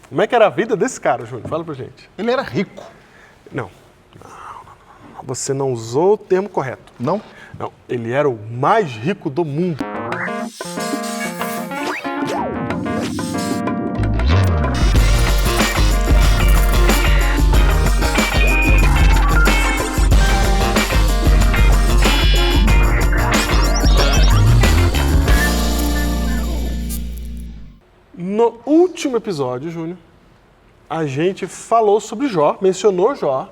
Como é que era a vida desse cara, Júnior? Fala pra gente. Ele era rico. Não. Você não usou o termo correto. Não? Não. Ele era o mais rico do mundo. No último episódio, Júnior, a gente falou sobre Jó, mencionou Jó.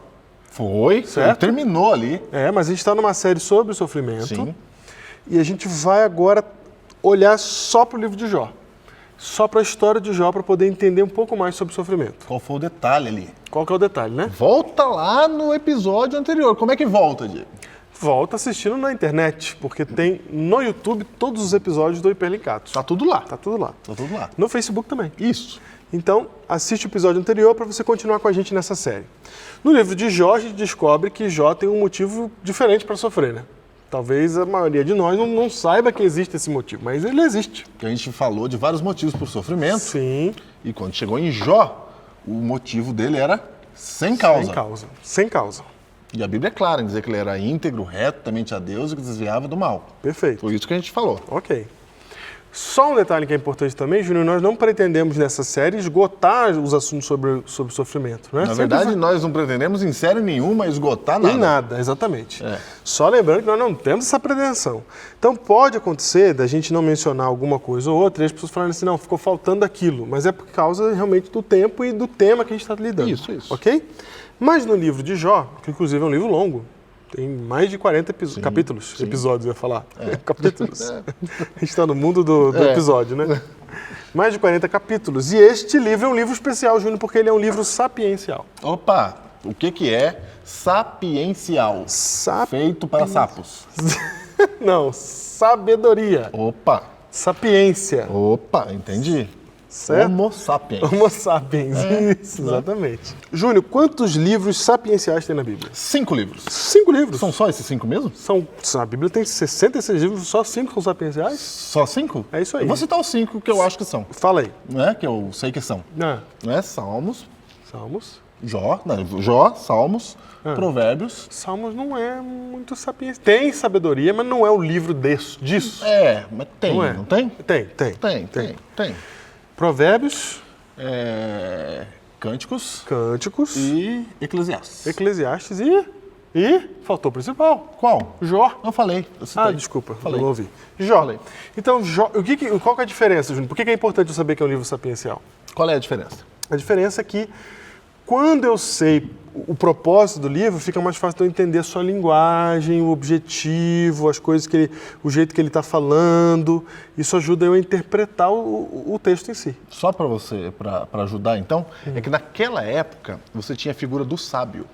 Foi, certo? Terminou ali. Mas a gente está numa série sobre o sofrimento. Sim. E a gente vai agora olhar só para o livro de Jó. Só para a história de Jó, para poder entender um pouco mais sobre o sofrimento. Qual foi o detalhe ali? Qual que é o detalhe, né? Volta lá no episódio anterior. Como é que volta, Diego? Volta assistindo na internet, porque tem no YouTube todos os episódios do Hiperlinkados. Tá tudo lá. Tá tudo lá. Tá tudo lá. No Facebook também. Isso. Então, assiste o episódio anterior para você continuar com a gente nessa série. No livro de Jó, a gente descobre que Jó tem um motivo diferente para sofrer, né? Talvez a maioria de nós não saiba que existe esse motivo, mas ele existe. A gente falou de vários motivos para o sofrimento. Sim. E quando chegou em Jó, o motivo dele era sem causa. Sem causa. Sem causa. E a Bíblia é clara em dizer que ele era íntegro, reto, temente a Deus e que desviava do mal. Perfeito. Foi isso que a gente falou. Ok. Só um detalhe que é importante também, Júnior, nós não pretendemos nessa série esgotar os assuntos sobre sofrimento. Né? Na verdade, nós não pretendemos em série nenhuma esgotar nada. Em nada, exatamente. É. Só lembrando que nós não temos essa pretensão. Então pode acontecer da gente não mencionar alguma coisa ou outra e as pessoas falarem assim, não, ficou faltando aquilo. Mas é por causa realmente do tempo e do tema que a gente está lidando. Isso. Ok? Mas no livro de Jó, que inclusive é um livro longo, tem mais de 40 capítulos, episódios, eu ia falar. Capítulos. A gente está no mundo do episódio, né? Mais de 40 capítulos. E este livro é um livro especial, Júnior, porque ele é um livro sapiencial. Opa, o que é sapiencial? Feito para sapos. Não, sabedoria. Opa. Sapiência. Opa, entendi. Certo? Homo sapiens. Homo sapiens, isso, exatamente. Júnior, quantos livros sapienciais tem na Bíblia? 5 livros. 5 livros. São só esses 5 mesmo? A Bíblia tem 66 livros, só 5 são sapienciais? Só 5? É isso aí. Eu vou citar os 5 que eu acho que são. Fala aí. Não é? Que eu sei que são. Não é? Salmos. Jó, Salmos, Provérbios. Salmos não é muito sapiência. Tem sabedoria, mas não é o livro disso. Mas tem, não tem? Tem. Provérbios. Cânticos. E Eclesiastes. Eclesiastes e faltou o principal. Qual? Jó. Eu falei. Desculpa, Falei. não ouvi. Jó. Falei. Então, Jó, qual que é a diferença, Júnior? Por que é importante eu saber que é um livro sapiencial? Qual é a diferença? A diferença é que, quando eu sei o propósito do livro, fica mais fácil de eu entender a sua linguagem, o objetivo, as coisas o jeito que ele está falando. Isso ajuda eu a interpretar o texto em si. Só para você, para ajudar então, é que naquela época você tinha a figura do sábio.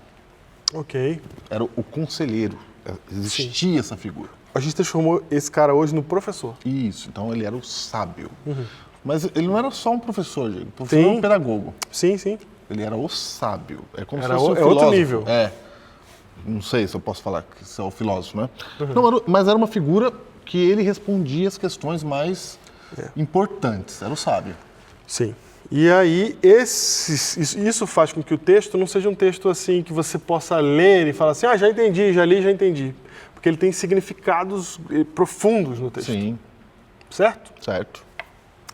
Ok. Era o conselheiro. Existia essa figura. A gente transformou esse cara hoje no professor. Isso, então ele era o sábio. Mas ele não era só um professor, Diego. O professor era um pedagogo. Sim. Ele era o sábio. É como Era se fosse um é filósofo. outro nível. Não sei se eu posso falar que isso é o filósofo, né? Não, mas era uma figura que ele respondia as questões mais importantes. Era o sábio. Sim. E aí, isso faz com que o texto não seja um texto assim que você possa ler e falar assim, já entendi, já li, já entendi. Porque ele tem significados profundos no texto. Sim. Certo? Certo.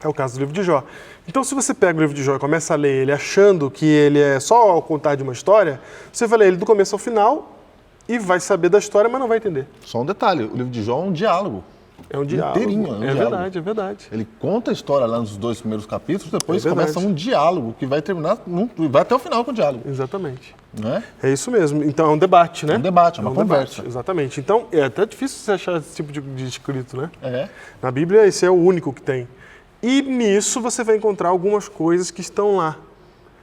É o caso do livro de Jó. Então, se você pega o livro de Jó e começa a ler ele achando que ele é só ao contar de uma história, você vai ler ele do começo ao final e vai saber da história, mas não vai entender. Só um detalhe, o livro de Jó é um diálogo. É um diálogo. Inteirinho, É verdade, é verdade. Ele conta a história lá nos 2 primeiros capítulos, depois começa um diálogo que vai terminar, vai até o final com o diálogo. Exatamente. Não é? É isso mesmo. Então, é um debate, né? É um debate, é uma conversa. Debate, exatamente. Então, é até difícil você achar esse tipo de escrito, né? É. Na Bíblia, esse é o único que tem. E nisso você vai encontrar algumas coisas que estão lá.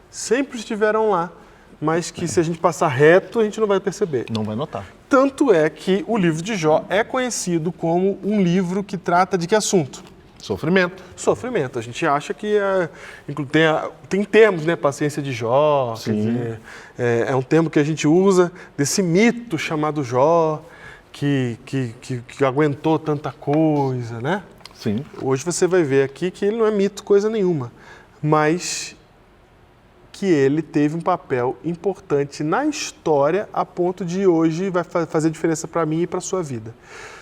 Sempre estiveram lá, mas que se a gente passar reto, a gente não vai perceber. Não vai notar. Tanto é que o livro de Jó é conhecido como um livro que trata de que assunto? Sofrimento. Sofrimento. A gente acha que tem termos, né? Paciência de Jó, quer dizer, é um termo que a gente usa desse mito chamado Jó, que aguentou tanta coisa, né? Sim. Hoje você vai ver aqui que ele não é mito coisa nenhuma, mas que ele teve um papel importante na história a ponto de hoje vai fazer diferença para mim e para a sua vida.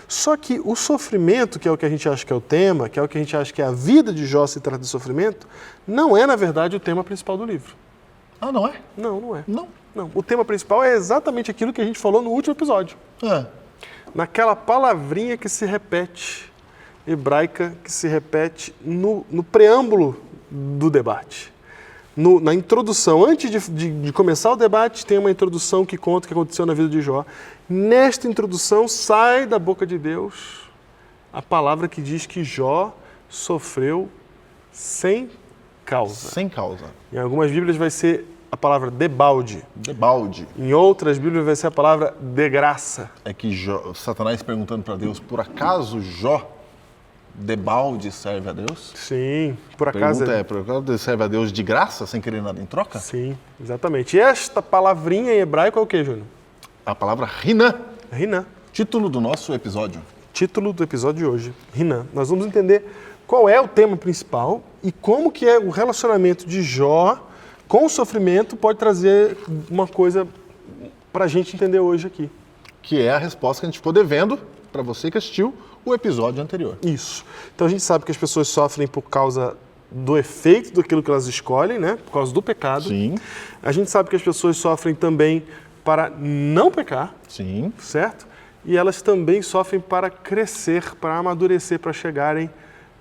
Só que o sofrimento, que é o que a gente acha que é o tema, que é o que a gente acha que é a vida de Jó se trata de sofrimento, não é, na verdade, o tema principal do livro. Ah, não é? Não, não é. Não. Não. O tema principal é exatamente aquilo que a gente falou no último episódio. Naquela palavrinha que se repete, hebraica, que se repete no preâmbulo do debate. Na introdução, antes de começar o debate, tem uma introdução que conta o que aconteceu na vida de Jó. Nesta introdução, sai da boca de Deus a palavra que diz que Jó sofreu sem causa. Sem causa. Em algumas Bíblias vai ser a palavra debalde. Debalde. Em outras Bíblias vai ser a palavra de graça. É que Satanás perguntando para Deus, por acaso Jó debalde serve a Deus? Sim, por acaso. Pergunta por acaso serve a Deus de graça, sem querer nada em troca? Sim, exatamente. E esta palavrinha em hebraico é o que, Júnior? A palavra Rinã. Rinã. Título do nosso episódio. Título do episódio de hoje, Rinã. Nós vamos entender qual é o tema principal e como que é o relacionamento de Jó com o sofrimento pode trazer uma coisa para a gente entender hoje aqui. Que é a resposta que a gente ficou devendo para você que assistiu o episódio anterior. Isso. Então a gente sabe que as pessoas sofrem por causa do efeito daquilo que elas escolhem, né? Por causa do pecado. Sim. A gente sabe que as pessoas sofrem também para não pecar. Sim. Certo? E elas também sofrem para crescer, para amadurecer, para chegarem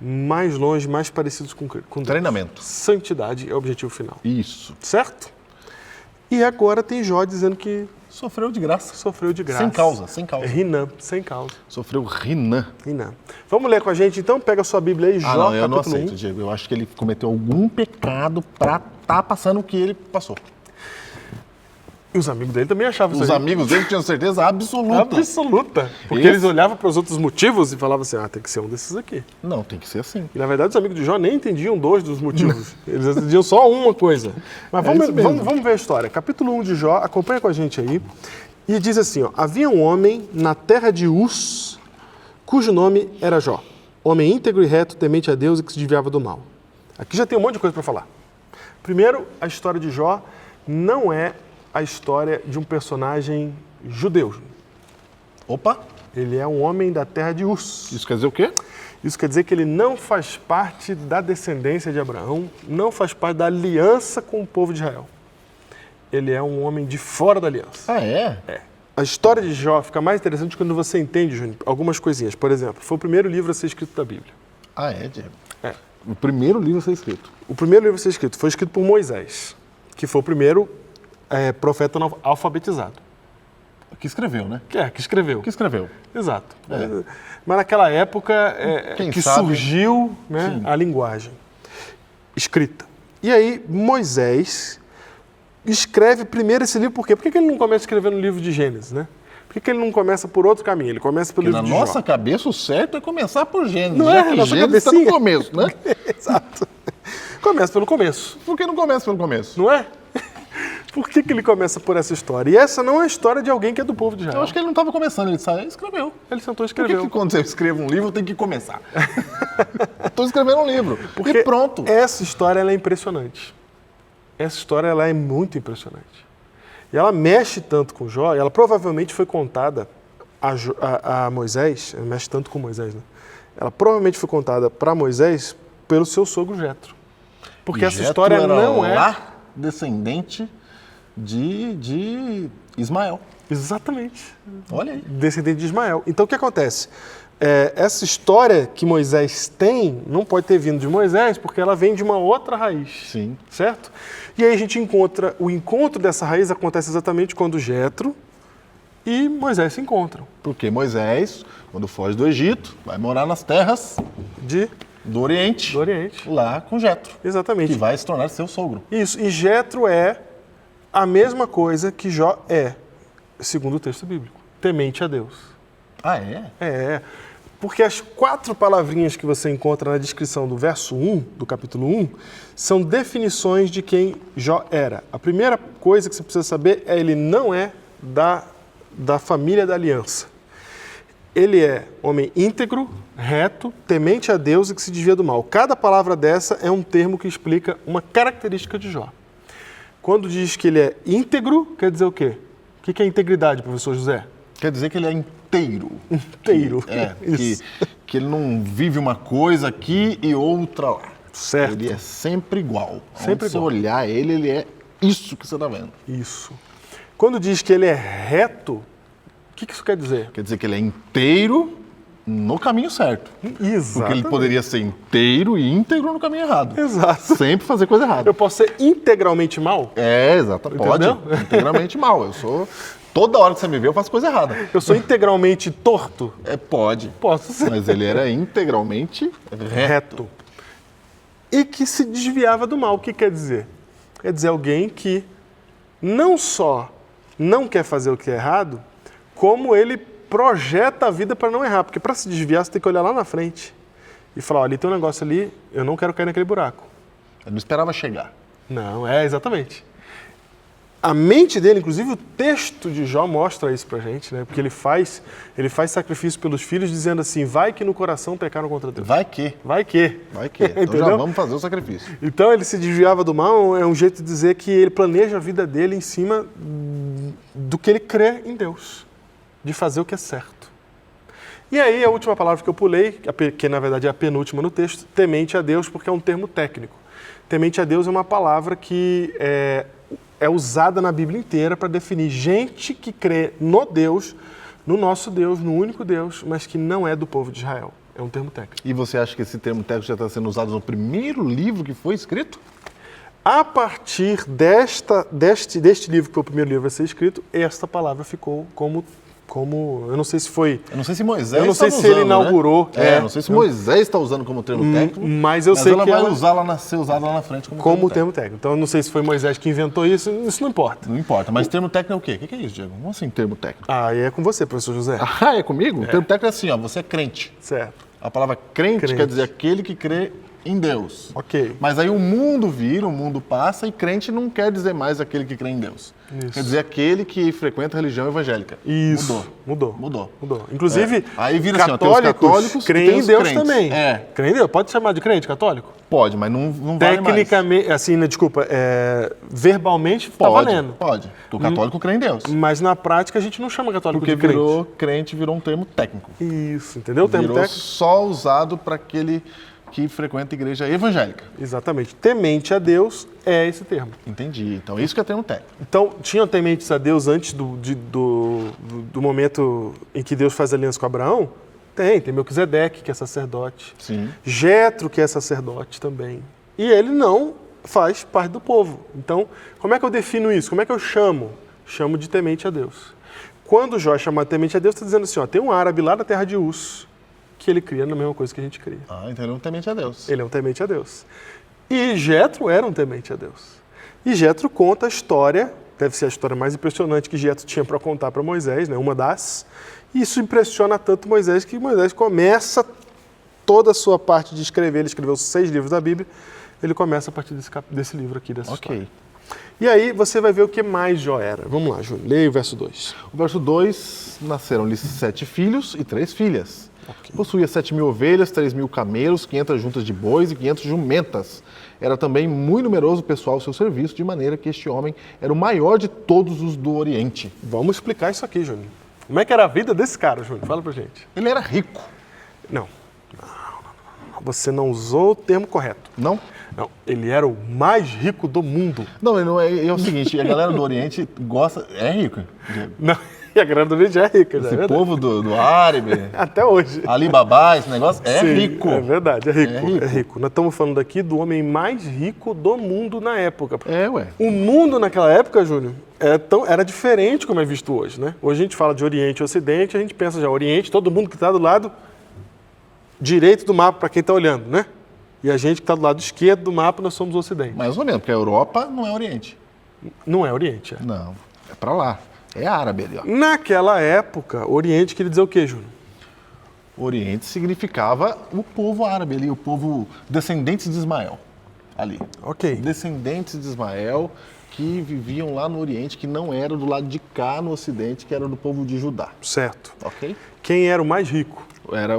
mais longe, mais parecidos com Deus. Treinamento. Santidade é o objetivo final. Isso. Certo? E agora tem Jó dizendo que sofreu de graça. Sofreu de graça. Sem causa, sem causa. Rinã, sem causa. Sofreu Rinã. Rinã. Vamos ler com a gente então? Pega a sua Bíblia aí, Jó, não, eu não capítulo aceito, 1. Diego. Eu acho que ele cometeu algum pecado para estar passando o que ele passou. E os amigos dele também achavam isso. Os amigos dele tinham certeza absoluta. Absoluta. Porque eles olhavam para os outros motivos e falavam assim, tem que ser um desses aqui. Não, tem que ser assim. E na verdade os amigos de Jó nem entendiam 2 dos motivos. Eles entendiam só uma coisa. Mas vamos ver a história. Capítulo 1 de Jó, acompanha com a gente aí. E diz assim, havia um homem na terra de Uz, cujo nome era Jó. Homem íntegro e reto, temente a Deus e que se desviava do mal. Aqui já tem um monte de coisa para falar. Primeiro, a história de Jó não é a história de um personagem judeu. Opa! Ele é um homem da terra de Uz. Isso quer dizer o quê? Isso quer dizer que ele não faz parte da descendência de Abraão, não faz parte da aliança com o povo de Israel. Ele é um homem de fora da aliança. Ah, é? É. A história de Jó fica mais interessante quando você entende, Júnior, algumas coisinhas. Por exemplo, foi o primeiro livro a ser escrito da Bíblia. Ah, é, Diego? É. O primeiro livro a ser escrito. O primeiro livro a ser escrito foi escrito por Moisés, que foi o primeiro profeta alfabetizado. Que escreveu, né? Que escreveu. Que escreveu. Exato. Mas naquela época que sabe, surgiu, né, a linguagem escrita. E aí Moisés escreve primeiro esse livro, por quê? Por que ele não começa escrevendo o livro de Gênesis, né? Por que ele não começa por outro caminho? Ele começa pelo livro de Jó. Na nossa cabeça, o certo é começar por Gênesis. Não é? Nossa Gênesis está no começo, né? Exato. Começa pelo começo. Por que não começa pelo começo? Não é? Por que ele começa por essa história? E essa não é a história de alguém que é do povo de Israel. Eu acho que ele não estava começando, ele escreveu. Ele sentou e escreveu. Por que quando eu escrevo um livro, eu tenho que começar? Estou escrevendo um livro. Porque e pronto. Essa história ela é impressionante. Essa história ela é muito impressionante. E ela mexe tanto com Jó, e ela provavelmente foi contada a Moisés, mexe tanto com Moisés, né? Ela provavelmente foi contada para Moisés pelo seu sogro Jetro. Porque essa história não é lá descendente de Ismael. Exatamente. Olha aí. Descendente de Ismael. Então o que acontece? Essa história que Moisés tem não pode ter vindo de Moisés porque ela vem de uma outra raiz. Sim. Certo? E aí a gente encontra, o encontro dessa raiz acontece exatamente quando Jetro e Moisés se encontram. Porque Moisés, quando foge do Egito, vai morar nas terras do Oriente. Lá com Jetro. Exatamente. Que vai se tornar seu sogro. Isso. E Jetro é a mesma coisa que Jó é, segundo o texto bíblico. Temente a Deus. Ah, é? É. Porque as 4 palavrinhas que você encontra na descrição do verso 1, do capítulo 1, são definições de quem Jó era. A primeira coisa que você precisa saber é ele não é da família da aliança. Ele é homem íntegro, reto, temente a Deus e que se desvia do mal. Cada palavra dessa é um termo que explica uma característica de Jó. Quando diz que ele é íntegro, quer dizer o quê? O que é integridade, professor José? Quer dizer que ele é inteiro. Inteiro. Que ele não vive uma coisa aqui e outra lá. Certo. Ele é sempre igual. Sempre Onde igual. você olhar ele é isso que você está vendo. Isso. Quando diz que ele é reto, o que isso quer dizer? Quer dizer que ele é inteiro no caminho certo. Exato. Porque ele poderia ser inteiro e íntegro no caminho errado. Exato. Sempre fazer coisa errada. Eu posso ser integralmente mal? Exato. Pode. Entendeu? Integralmente mal. Eu sou... Toda hora que você me vê, eu faço coisa errada. Eu sou integralmente torto? Pode. Posso ser. Mas ele era integralmente reto. E que se desviava do mal. O que quer dizer? Quer dizer alguém que não só não quer fazer o que é errado, como ele projeta a vida para não errar. Porque para se desviar, você tem que olhar lá na frente e falar, olha, ali tem um negócio ali, eu não quero cair naquele buraco. Eu não esperava chegar. Não, exatamente. A mente dele, inclusive o texto de Jó mostra isso pra gente, né? Porque ele faz sacrifício pelos filhos dizendo assim, vai que no coração pecaram contra Deus. Vai que. Vai que. Vai que. Então já vamos fazer o sacrifício. Então ele se desviava do mal, é um jeito de dizer que ele planeja a vida dele em cima do que ele crê em Deus, de fazer o que é certo. E aí a última palavra que eu pulei, que na verdade é a penúltima no texto, temente a Deus, porque é um termo técnico. Temente a Deus é uma palavra que é usada na Bíblia inteira para definir gente que crê no Deus, no nosso Deus, no único Deus, mas que não é do povo de Israel. É um termo técnico. E você acha que esse termo técnico já está sendo usado no primeiro livro que foi escrito? A partir deste livro, que foi o primeiro livro a ser escrito, esta palavra ficou como eu não sei se foi... Eu não sei se Moisés Eu não sei se ele inaugurou. Né? Não sei se Moisés está usando como termo técnico, mas eu sei ela que vai ser usada lá na frente como termo técnico. Então eu não sei se foi Moisés que inventou isso, isso não importa. Não importa, mas termo técnico é o quê? O que é isso, Diego? Como assim termo técnico? É com você, professor José. É comigo? O termo técnico é assim, ó, você é crente. Certo. A palavra crente quer dizer aquele que crê em Deus. Ok. Mas aí o mundo vira, o mundo passa e crente não quer dizer mais aquele que crê em Deus. Isso. Quer dizer aquele que frequenta a religião evangélica. Isso. Mudou. Inclusive, aí vira católicos creem em Deus crentes. também. Creem em Deus. Pode chamar de crente católico? Pode, mas não vale mais. Tecnicamente, assim, desculpa, verbalmente está valendo. Pode. O católico crê em Deus. Mas na prática a gente não chama católico Porque de crente. virou crente, virou um termo técnico. Isso, entendeu? O termo virou técnico. Só usado para aquele que frequenta a igreja evangélica. Exatamente. Temente a Deus é esse termo. Entendi. Então, isso que é termo técnico. Então, tinham tementes a Deus antes do momento em que Deus faz aliança com Abraão? Tem Melquisedeque, que é sacerdote. Sim. Jetro, que é sacerdote também. E ele não faz parte do povo. Então, como é que eu defino isso? Como é que eu chamo? Chamo de temente a Deus. Quando Jó é chamado de temente a Deus, está dizendo assim, tem um árabe lá da terra de Uz, que ele cria na mesma coisa que a gente cria. Então ele é um temente a Deus. Ele é um temente a Deus. E Jetro era um temente a Deus. E Jetro conta a história, deve ser a história mais impressionante que Jetro tinha para contar para Moisés, né? Uma das. E isso impressiona tanto Moisés que Moisés começa toda a sua parte de escrever. Ele escreveu 6 livros da Bíblia. Ele começa a partir desse livro aqui, dessa história. E aí você vai ver o que mais Jó era. Vamos lá, Júnior, leia o verso 2. O verso 2, nasceram-lhe 7 filhos e 3 filhas. Okay. Possuía 7.000 ovelhas, 3.000 camelos, 500 juntas de bois e 500 jumentas. Era também muito numeroso o pessoal ao seu serviço, de maneira que este homem era o maior de todos os do Oriente. Vamos explicar isso aqui, Júnior. Como é que era a vida desse cara, Júnior? Fala pra gente. Ele era rico. Não. Você não usou o termo correto. Não? Não. Ele era o mais rico do mundo. Não, ele não é o seguinte, a galera do Oriente é rica. Não. E a galera do Oriente é rica. Esse povo do árabe, até hoje. Alibaba, esse negócio, Sim, rico. É verdade, é rico. Nós estamos falando aqui do homem mais rico do mundo na época. O mundo naquela época, Júnior, era diferente como é visto hoje, né? Hoje a gente fala de Oriente e Ocidente, a gente pensa já Oriente, todo mundo que está do lado direito do mapa para quem está olhando, né? E a gente que está do lado esquerdo do mapa, nós somos o Ocidente. Mais ou menos, porque a Europa não é Oriente. Não é Oriente, Não, é para lá. É árabe ali, ó. Naquela época, Oriente queria dizer o quê, Júnior? Oriente significava o povo árabe ali, o povo descendentes de Ismael ali. Ok. Descendentes de Ismael que viviam lá no Oriente, que não era do lado de cá no Ocidente, que era do povo de Judá. Certo. Ok? Quem era o mais rico?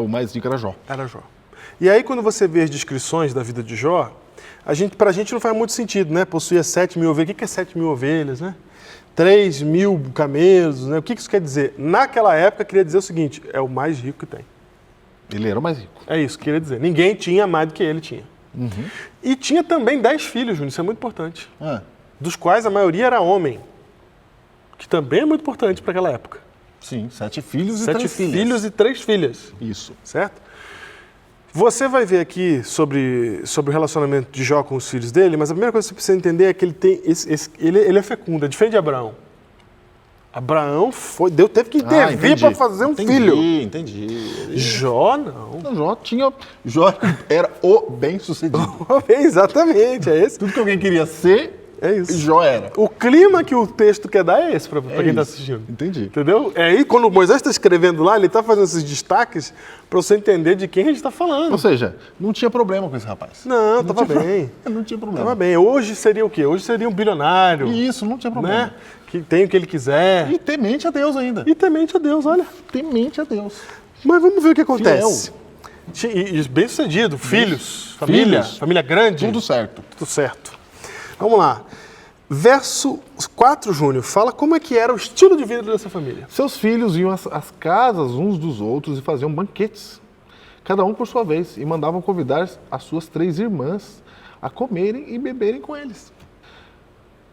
O mais rico era Jó. Era Jó. E aí, quando você vê as descrições da vida de Jó, Pra gente não faz muito sentido, né? Possuía 7 mil ovelhas. O que é 7 mil ovelhas, né? 3 mil camelos, né? O que isso quer dizer? Naquela época, queria dizer o seguinte, é o mais rico que tem. Ele era o mais rico. É isso que queria dizer. Ninguém tinha mais do que ele tinha. E tinha também 10 filhos, Júnior, isso é muito importante. Dos quais a maioria era homem. Que também é muito importante para aquela época. Sim, 7 filhos e 7 3 filhas. filhos e 3 filhas. Isso. Certo? Você vai ver aqui sobre o relacionamento de Jó com os filhos dele, mas a primeira coisa que você precisa entender é que ele tem ele é fecundo, é diferente de Abraão. Abraão Deus teve que intervir para fazer um filho. Entendi. Jó não. Jó era o bem-sucedido. Exatamente, é esse. Tudo que alguém queria ser, Jó era. O clima que o texto quer dar é esse para quem está assistindo. Entendi. Entendeu? É aí, quando Moisés está escrevendo lá, ele está fazendo esses destaques para você entender de quem a gente está falando. Ou seja, não tinha problema com esse rapaz. Não, estava bem. Não tinha problema. Estava bem. Hoje seria o quê? Hoje seria um bilionário. Isso, não tinha problema. Né? Que tem o que ele quiser. E temente a Deus ainda. E temente a Deus, olha. Temente a Deus. Mas vamos ver o que acontece. E bem sucedido, filhos, família grande. Tudo certo. Tudo certo. Vamos lá. Verso 4, Júnior, fala como é que era o estilo de vida dessa família. Seus filhos iam às casas uns dos outros e faziam banquetes, cada um por sua vez, e mandavam convidar as suas 3 irmãs a comerem e beberem com eles.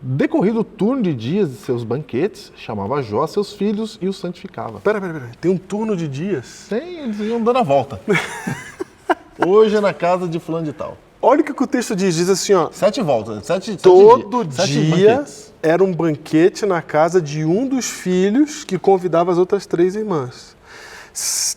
Decorrido o turno de dias de seus banquetes, chamava Jó seus filhos e os santificava. Pera. Tem um turno de dias? Tem, eles iam dando a volta. Hoje é na casa de fulano de tal. Olha o que o texto diz assim, ó. 7 voltas, 7 Todo dia era um banquete na casa de um dos filhos que convidava as outras 3 irmãs.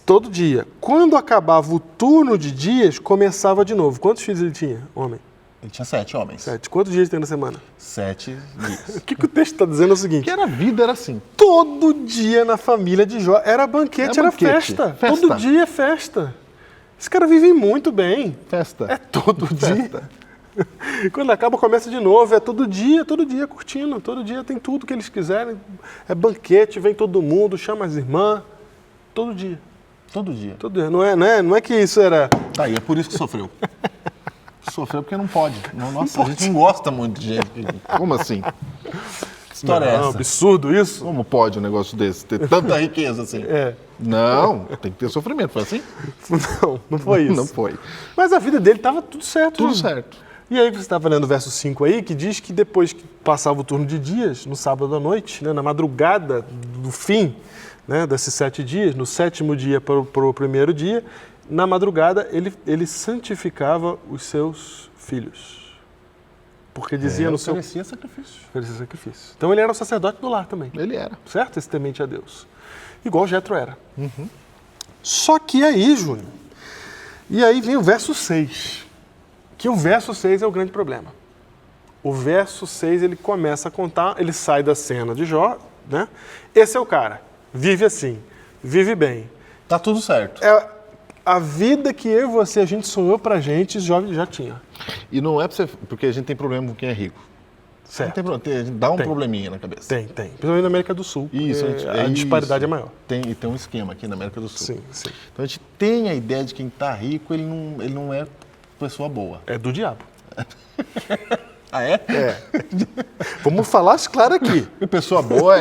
Todo dia. Quando acabava o turno de dias, começava de novo. Quantos filhos ele tinha, homem? Ele tinha 7 homens. 7. Quantos dias tem na semana? 7 dias. O que o texto está dizendo é o seguinte. Que a vida era assim. Todo dia na família de Jó era banquete, era festa. Todo dia é festa. Esse cara vive muito bem. Festa. É todo dia. Quando acaba, começa de novo. É todo dia curtindo. Todo dia tem tudo que eles quiserem. É banquete, vem todo mundo, chama as irmãs. Todo dia. Todo dia. Não é que isso era... Tá aí, é por isso que sofreu. Sofreu porque não pode. Nossa, a gente não gosta muito de gente. Como assim? Que história é essa? Absurdo isso. Como pode um negócio desse ter tanta riqueza assim? Não, tem que ter sofrimento. Foi assim? Não foi isso. Não foi. Mas a vida dele estava tudo certo. Tudo certo. E aí você estava lendo o verso 5 aí, que diz que depois que passava o turno de dias, no sábado à noite, né, na madrugada do fim, né, desses 7 dias, no 7º dia para o primeiro dia, na madrugada ele santificava os seus filhos. Porque dizia no seu... Oferecia sacrifício. Oferecia sacrifício. Então ele era o sacerdote do lar também. Ele era. Certo? Esse temente a Deus. Igual Jetro era. Só que aí, Júnior, e aí vem o verso 6. Que o verso 6 é o grande problema. O verso 6, ele começa a contar, ele sai da cena de Jó, né? Esse é o cara. Vive assim. Vive bem. Tá tudo certo. A vida que eu e você, a gente sonhou pra gente, já tinha. E não é porque a gente tem problema com quem é rico. Certo. Não tem problema, dá um probleminha na cabeça. Tem. Principalmente na América do Sul. Isso. A disparidade é maior. Tem um esquema aqui na América do Sul. Sim. Então a gente tem a ideia de que quem tá rico, ele não é pessoa boa. É do diabo. Ah, é? Vamos falar claro aqui. A pessoa boa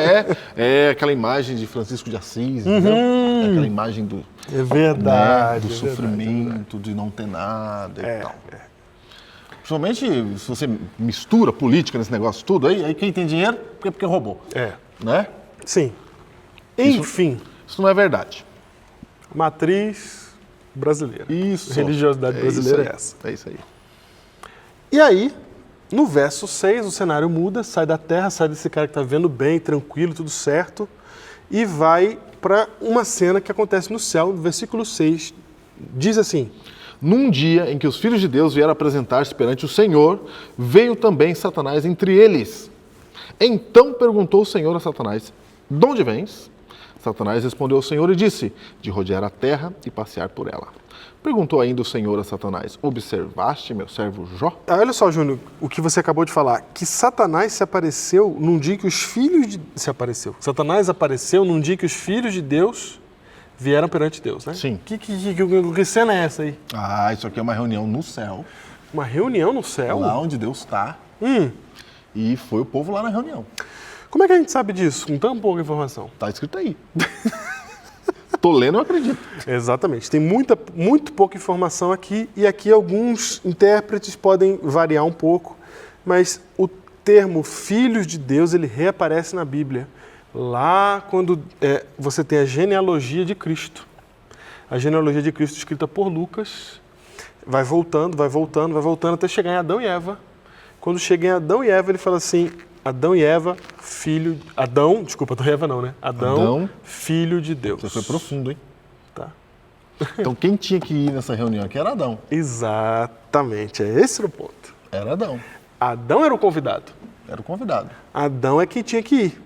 é aquela imagem de Francisco de Assis, entendeu? É aquela imagem do... É verdade. Do sofrimento, de não ter nada e tal. Principalmente se você mistura política nesse negócio tudo, aí quem tem dinheiro é porque roubou. Né? Sim. Enfim. Isso não é verdade. Matriz brasileira. Isso. Religiosidade brasileira é essa. É isso aí. E aí, no verso 6, o cenário muda, sai da terra, sai desse cara que está vivendo bem, tranquilo, tudo certo, e vai para uma cena que acontece no céu, no versículo 6, diz assim: Num dia em que os filhos de Deus vieram apresentar-se perante o Senhor, veio também Satanás entre eles. Então perguntou o Senhor a Satanás: de onde vens? Satanás respondeu ao Senhor e disse: de rodear a terra e passear por ela. Perguntou ainda o Senhor a Satanás: observaste meu servo Jó? Olha só, Júnior, o que você acabou de falar, que Satanás se apareceu num dia que os filhos de... Satanás apareceu num dia que os filhos de Deus vieram perante Deus, né? Sim. Que cena é essa aí? Isso aqui é uma reunião no céu. Uma reunião no céu? Lá onde Deus está. E foi o povo lá na reunião. Como é que a gente sabe disso, com tão pouca informação? Tá escrito aí. Tô lendo, eu acredito. Exatamente. Tem muito pouca informação aqui, e aqui alguns intérpretes podem variar um pouco, mas o termo filhos de Deus, ele reaparece na Bíblia, lá quando você tem a genealogia de Cristo. A genealogia de Cristo escrita por Lucas, vai voltando, até chegar em Adão e Eva. Quando chega em Adão e Eva, ele fala assim, Adão e Eva, Adão, né? Adão, filho de Deus. Você foi profundo, hein? Tá. Então quem tinha que ir nessa reunião aqui era Adão. Exatamente, esse era o ponto. Era Adão. Adão era o convidado. Era o convidado. Adão é quem tinha que ir,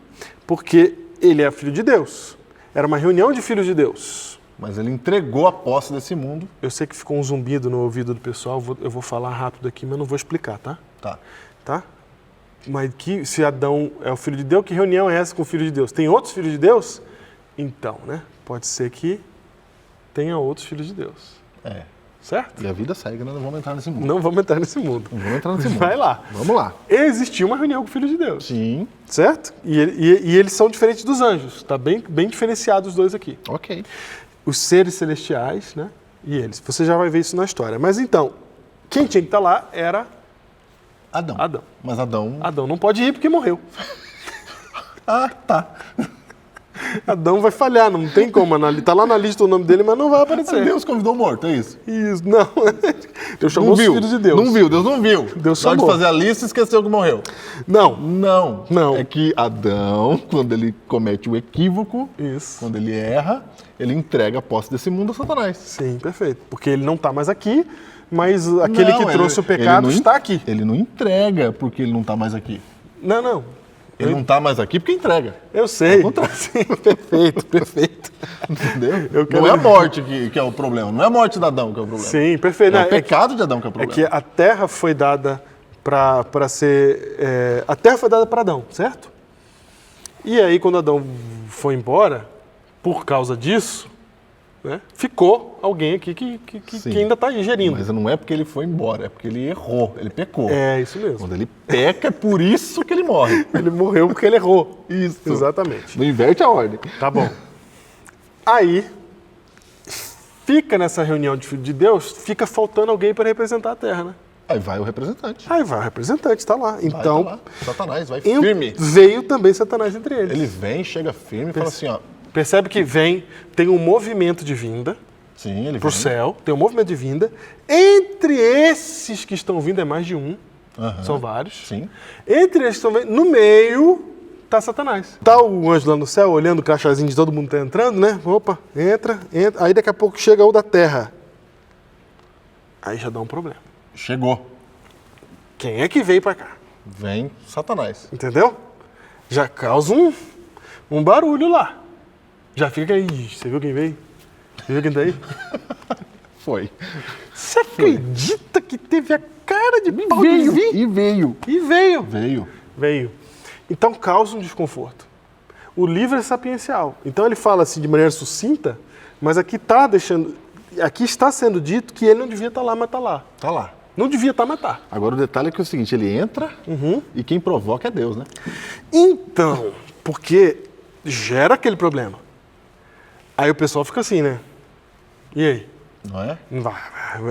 porque ele é filho de Deus. Era uma reunião de filhos de Deus. Mas ele entregou a posse desse mundo. Eu sei que ficou um zumbido no ouvido do pessoal, eu vou falar rápido aqui, mas não vou explicar, tá? Tá? Mas se Adão é o filho de Deus, que reunião é essa com o filho de Deus? Tem outros filhos de Deus? Então, né? Pode ser que tenha outros filhos de Deus. Certo? E a vida segue, né? Não vamos entrar nesse mundo. Não vamos entrar nesse mundo. Vai lá. Vamos lá. Existiu uma reunião com o filho de Deus. Sim. Certo? E eles são diferentes dos anjos. Está bem diferenciados os dois aqui. Ok. Os seres celestiais, né? E eles. Você já vai ver isso na história. Mas então, quem tinha que estar lá era Adão. Mas Adão não pode ir porque morreu. tá. Adão vai falhar, não tem como. Tá lá na lista o nome dele, mas não vai aparecer. Deus convidou o morto, é isso? Isso, não. Deus chamou os filhos de Deus. Deus não viu. Deus Na hora chamou. de fazer a lista, esqueceu que morreu. Não. É que Adão, quando ele comete o equívoco, quando ele erra, ele entrega a posse desse mundo a Satanás. Sim, perfeito. Porque ele não está mais aqui, mas aquele que trouxe o pecado está aqui. Ele não entrega porque ele não está mais aqui. Não. Ele não está mais aqui porque entrega. Eu sei. Sim, perfeito. Entendeu? Não é a morte que é o problema. Não é a morte de Adão que é o problema. Sim, perfeito. É o pecado de Adão que é o problema. É que a terra foi dada para ser... a terra foi dada para Adão, certo? E aí, quando Adão foi embora, por causa disso, né, ficou alguém aqui que ainda está gerindo. Mas não é porque ele foi embora, é porque ele errou, ele pecou. É, isso mesmo. Quando ele peca, é por isso que ele morre. Ele morreu porque ele errou. Isso. Exatamente. Não inverte a ordem. Tá bom. Aí, fica nessa reunião de filho de Deus, fica faltando alguém para representar a terra, né? Aí vai o representante. Está lá. Então, tá lá. Satanás vai firme. Veio também Satanás entre eles. Ele vem, chega firme e fala assim, ó. Percebe que tem um movimento de vinda. Sim, ele pro céu, tem um movimento de vinda. Entre esses que estão vindo, é mais de um. São vários. Sim. Entre esses que estão vindo, no meio, tá Satanás. Tá o anjo lá no céu, olhando o crachazinho de todo mundo que tá entrando, né? Opa, entra. Aí daqui a pouco chega o da terra. Aí já dá um problema. Chegou. Quem é que veio para cá? Vem Satanás. Entendeu? Já causa um barulho lá. Já fica aí. Você viu quem veio? Você viu quem tá aí? Foi. Você acredita que teve a cara de pau de vir? E veio. Veio. Então causa um desconforto. O livro é sapiencial. Então ele fala assim de maneira sucinta, mas aqui está sendo dito que ele não devia estar lá, mas está lá. Tá lá. Não devia estar, mas está. Agora o detalhe é que é o seguinte, ele entra e quem provoca é Deus, né? Então, porque gera aquele problema. Aí o pessoal fica assim, né? E aí? Não é?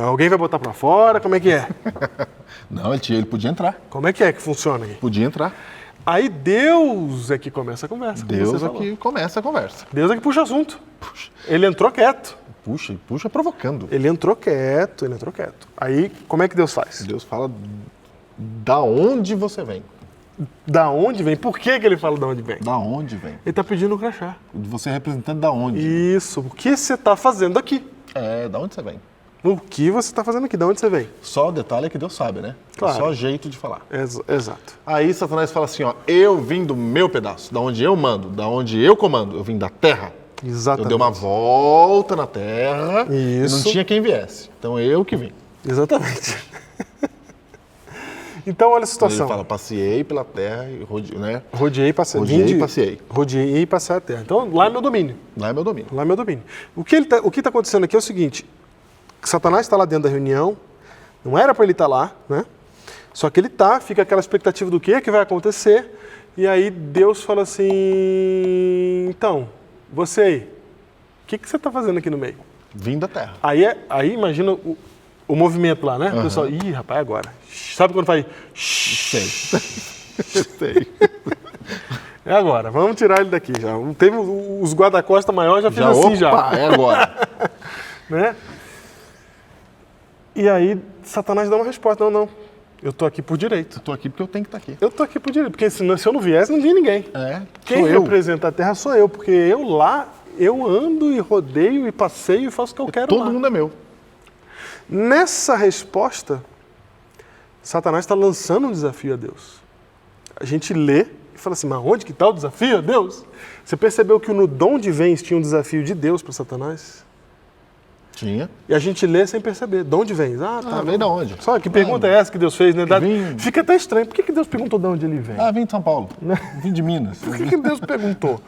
Alguém vai botar pra fora? Como é que é? Não, ele podia entrar. Como é que funciona aí? Podia entrar. Aí Deus é que começa a conversa. Deus é que começa a conversa. Deus é que puxa assunto. Ele entrou quieto. Puxa provocando. Ele entrou quieto. Aí, como é que Deus faz? Deus fala da onde você vem. Da onde vem? Por que ele fala da onde vem? Da onde vem. Ele está pedindo o crachá. Você é representante da onde? Isso. O que você está fazendo aqui? Da onde você vem. O que você está fazendo aqui? Da onde você vem? Só o detalhe é que Deus sabe, né? Claro. É só jeito de falar. Exato. Aí Satanás fala assim, ó, eu vim do meu pedaço, da onde eu mando, da onde eu comando, eu vim da terra. Exatamente. Eu dei uma volta na terra e não tinha quem viesse. Então eu que vim. Exatamente. Então olha a situação. Ele fala, passeei pela terra e né? Rodeei e passei. Passei. Rodeei e passei a terra. Então lá é meu domínio. Lá é meu domínio. O que está acontecendo aqui é o seguinte, Satanás está lá dentro da reunião, Não era para ele estar lá, né? Só que ele tá, fica aquela expectativa do que vai acontecer, e aí Deus fala assim, então, você aí, o que você está fazendo aqui no meio? Vim da terra. Aí imagina o movimento lá, né? O pessoal, rapaz, agora. Sabe quando faz... Sei. É agora, vamos tirar ele daqui já. Teve os guarda-costas maiores, já fez assim já. É agora. Né? E aí Satanás dá uma resposta, não, eu tô aqui por direito. Eu tô aqui porque eu tenho que estar aqui. Eu tô aqui por direito, porque se eu não viesse, não vinha ninguém. Quem representa a terra sou eu, porque eu ando e rodeio e passeio e faço o que eu quero lá. Todo mundo é meu. Nessa resposta, Satanás está lançando um desafio a Deus. A gente lê e fala assim, mas onde que está o desafio a Deus? Você percebeu que no Dom de Vens tinha um desafio de Deus para Satanás? Tinha. E a gente lê sem perceber. De onde vem? Vem de onde? Só que pergunta é essa que Deus fez, né? Vim... Fica até estranho. Por que Deus perguntou de onde ele vem? Vim de São Paulo. Vim de Minas. Por que Deus perguntou?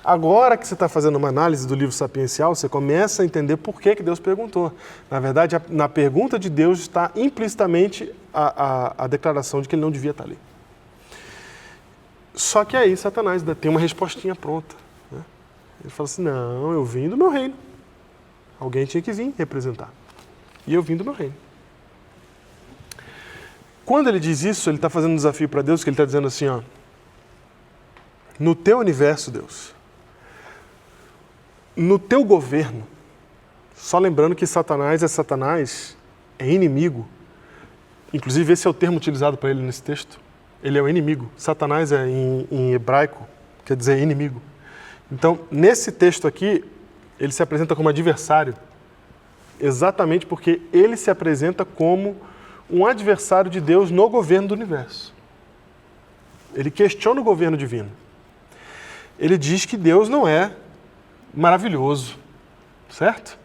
Agora que você está fazendo uma análise do livro Sapiencial, você começa a entender por que Deus perguntou. Na verdade, na pergunta de Deus está implicitamente a declaração de que ele não devia estar ali. Só que aí Satanás tem uma respostinha pronta. Né? Ele fala assim, não, eu vim do meu reino. Alguém tinha que vir representar. E eu vim do meu reino. Quando ele diz isso, ele está fazendo um desafio para Deus, que ele está dizendo assim, ó, no teu universo, Deus, no teu governo, só lembrando que Satanás é inimigo. Inclusive, esse é o termo utilizado para ele nesse texto. Ele é o inimigo. Satanás em hebraico quer dizer inimigo. Então, nesse texto aqui, ele se apresenta como adversário, exatamente porque ele se apresenta como um adversário de Deus no governo do universo. Ele questiona o governo divino. Ele diz que Deus não é maravilhoso, certo?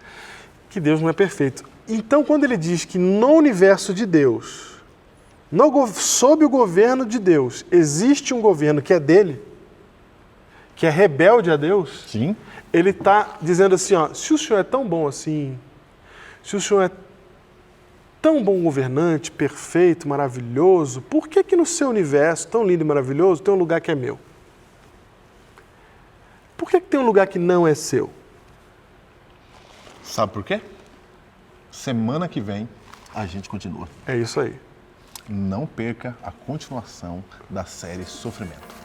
Que Deus não é perfeito. Então, quando ele diz que no universo de Deus, sob o governo de Deus, existe um governo que é dele, que é rebelde a Deus, sim, ele está dizendo assim, ó, se o Senhor é tão bom assim, se o Senhor é tão bom governante, perfeito, maravilhoso, por que no seu universo tão lindo e maravilhoso tem um lugar que é meu? Por que tem um lugar que não é seu? Sabe por quê? Semana que vem a gente continua. É isso aí. Não perca a continuação da série Sofrimento.